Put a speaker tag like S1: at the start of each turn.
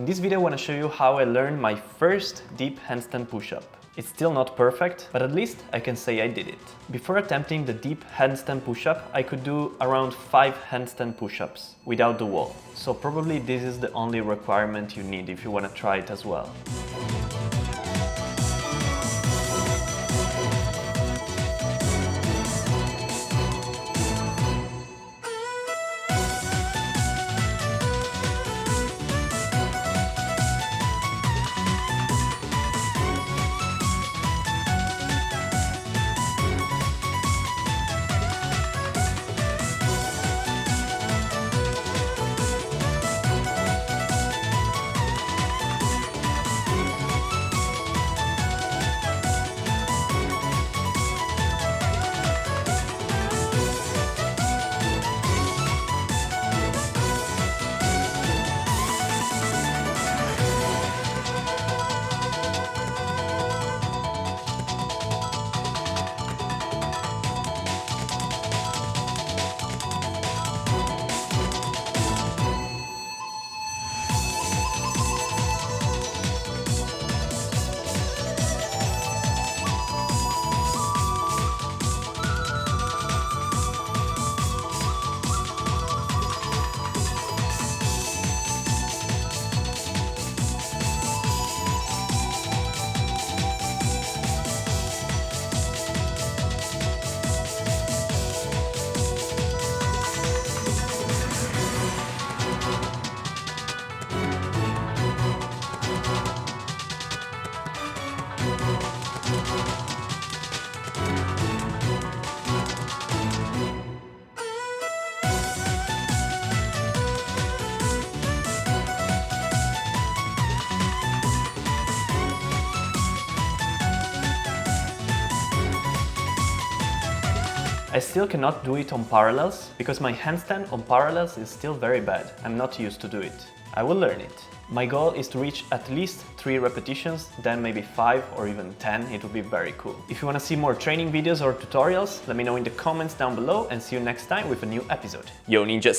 S1: this video I want to show you how I learned my first deep handstand push-up. It's still not perfect, but at least I can say I did it. Before attempting the deep handstand push-up, I could do around 5 handstand push-ups without the wall. So probably this is the only requirement you need if you want to try it as well. I still cannot do it on parallels because my handstand on parallels is still very bad. I'm not used to do it. I will learn it. My goal is to reach at least 3 repetitions, then maybe 5 or even 10. It would be very cool. If you want to see more training videos or tutorials, let me know in the comments down below and see you next time with a new episode. Yo ninjas!